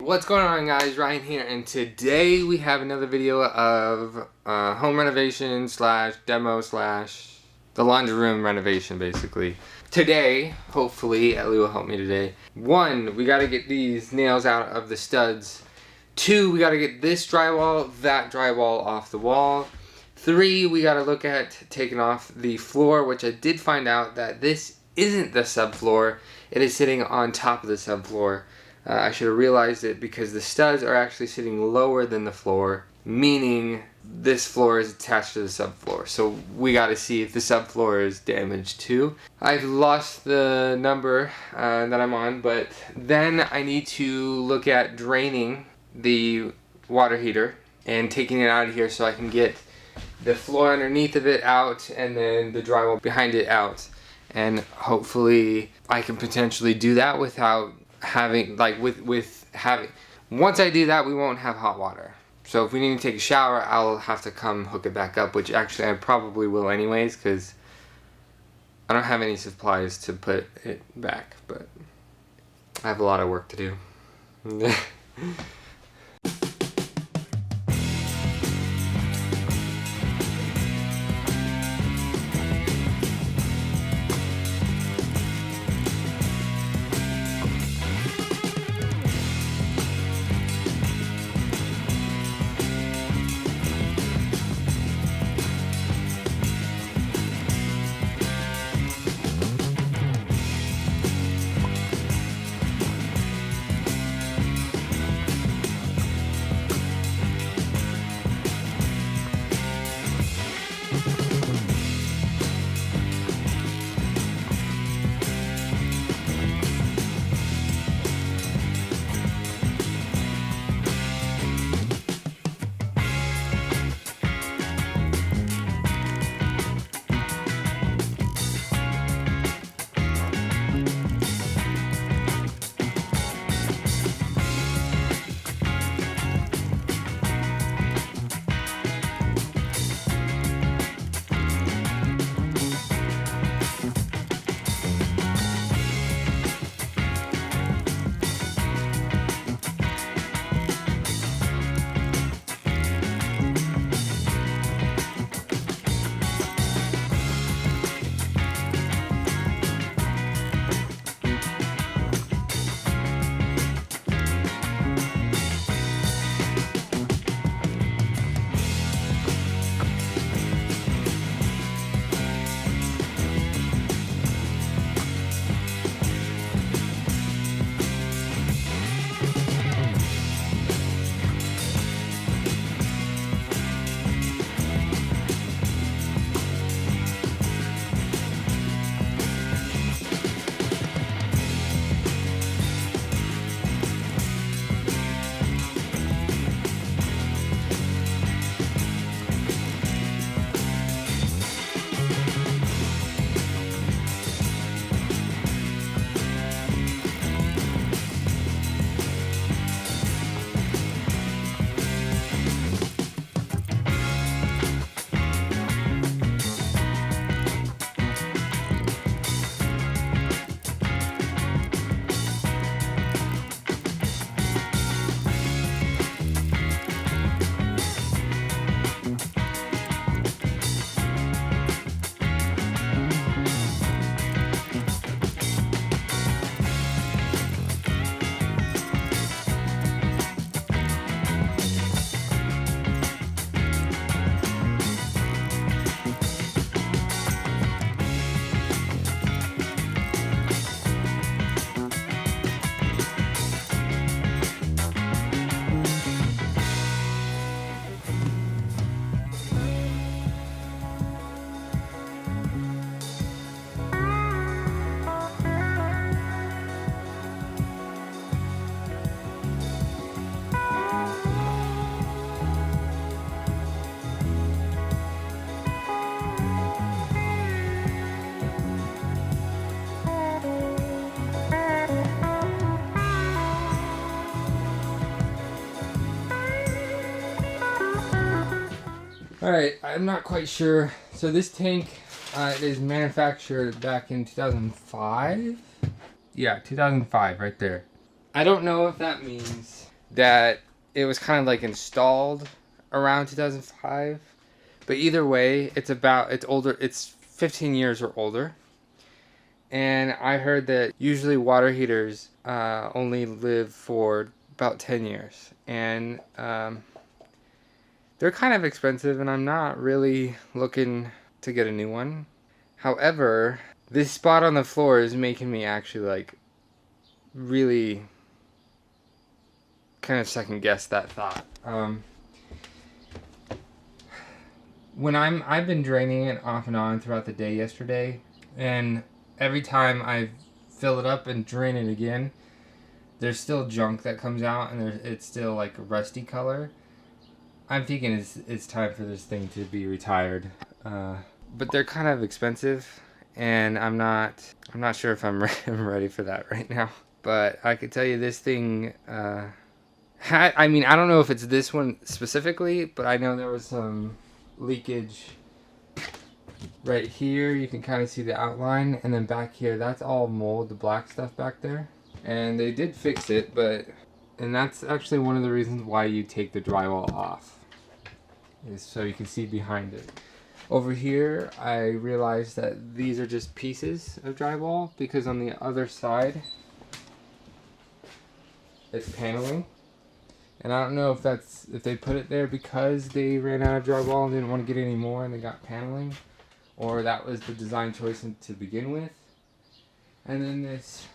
What's going on, guys? Ryan here, and today we have another video of home renovation slash demo slash the laundry room renovation, basically. Today, hopefully, Ellie will help me today. 1, we gotta get these nails out of the studs. 2, we gotta get this drywall, that drywall off the wall. 3, we gotta look at taking off the floor, which I did find out that this isn't the subfloor. It is sitting on top of the subfloor. I should have realized it because the studs are actually sitting lower than the floor, meaning this floor is attached to the subfloor. So we got to see if the subfloor is damaged too. I've lost the number that I'm on, but then I need to look at draining the water heater and taking it out of here so I can get the floor underneath of it out and then the drywall behind it out. And hopefully I can potentially do that without having, once I do that, we won't have hot water. So if we need to take a shower, I'll have to come hook it back up, which actually I probably will anyways, because I don't have any supplies to put it back, but I have a lot of work to do. Alright, I'm not quite sure. So this tank is manufactured back in 2005? Yeah, 2005, right there. I don't know if that means that it was kind of like installed around 2005. But either way, it's older. It's 15 years or older. And I heard that usually water heaters only live for about 10 years. And they're kind of expensive, and I'm not really looking to get a new one. However, this spot on the floor is making me actually like really kind of second guess that thought. I've been draining it off and on throughout the day yesterday, and every time I fill it up and drain it again, there's still junk that comes out, and it's still like a rusty color. I'm thinking it's time for this thing to be retired. But they're kind of expensive, and I'm not sure if I'm ready for that right now. But I could tell you this thing. I don't know if it's this one specifically, but I know there was some leakage right here. You can kind of see the outline, and then back here, that's all mold, the black stuff back there. And they did fix it, and that's actually one of the reasons why you take the drywall off, is so you can see behind it. Over here, I realized that these are just pieces of drywall, because on the other side, it's paneling. And I don't know if they put it there because they ran out of drywall and didn't want to get any more and they got paneling, or that was the design choice to begin with. And then this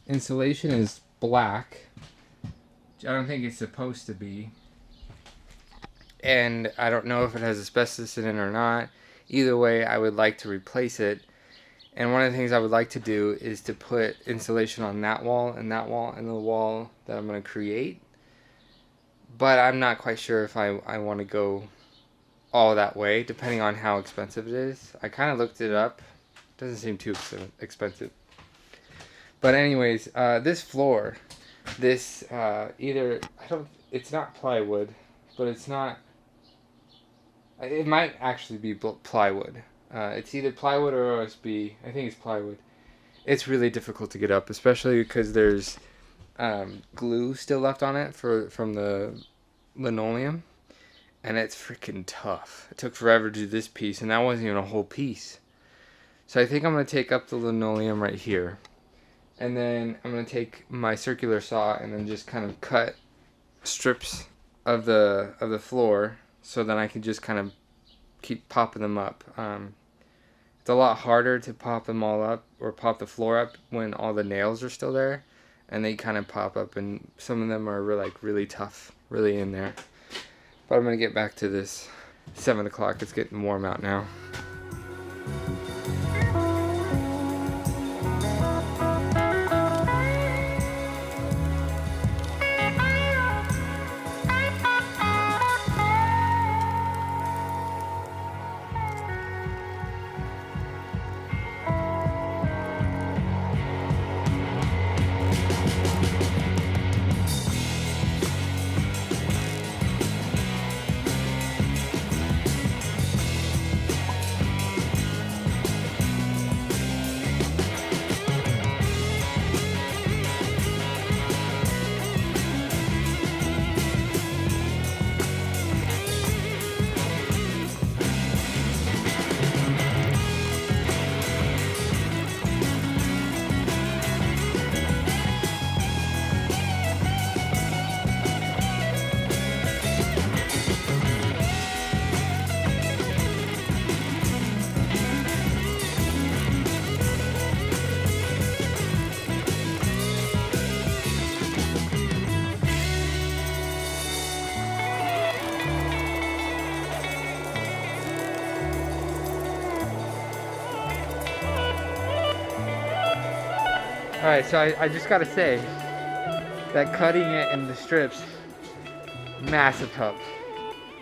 insulation is black, which I don't think it's supposed to be. And I don't know if it has asbestos in it or not. Either way, I would like to replace it. And one of the things I would like to do is to put insulation on that wall and the wall that I'm going to create. But I'm not quite sure if I want to go all that way, depending on how expensive it is. I kind of looked it up. It doesn't seem too expensive. But anyways, this floor, it's not plywood, but it might actually be plywood. It's either plywood or OSB. I think it's plywood. It's really difficult to get up, especially because there's glue still left on it from the linoleum, and it's freaking tough. It took forever to do this piece, and that wasn't even a whole piece. So I think I'm going to take up the linoleum right here, and then I'm going to take my circular saw and then just kind of cut strips of the floor, so that I can just kind of keep popping them up. It's a lot harder to pop them all up or pop the floor up when all the nails are still there, and they kind of pop up, and some of them are really tough, really in there. But I'm going to get back to this. 7 o'clock, it's getting warm out now. Alright, so I just gotta say that cutting it in the strips, massive help.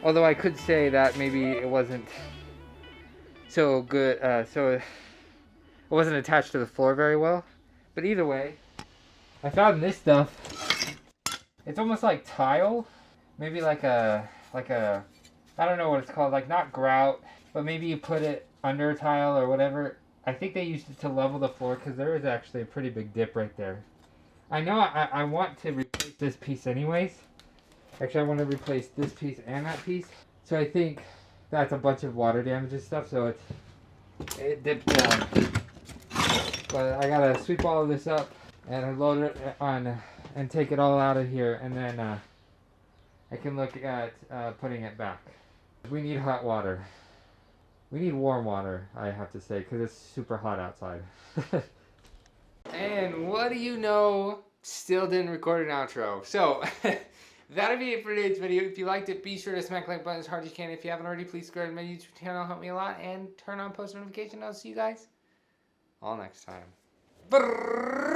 Although I could say that maybe it wasn't so good, so it wasn't attached to the floor very well. But either way, I found this stuff. It's almost like tile, maybe like a I don't know what it's called, like not grout, but maybe you put it under a tile or whatever. I think they used it to level the floor because there is actually a pretty big dip right there. I know I want to replace this piece anyways. Actually, I want to replace this piece and that piece. So I think that's a bunch of water damage and stuff, so it dipped down. But I gotta sweep all of this up and load it on and take it all out of here, and then I can look at putting it back. We need hot water. We need warm water, I have to say, because it's super hot outside. And what do you know? Still didn't record an outro. So that'll be it for today's video. If you liked it, be sure to smack the like button as hard as you can. If you haven't already, please subscribe to my YouTube channel. Help me a lot. And turn on post notifications. I'll see you guys all next time. Brrr.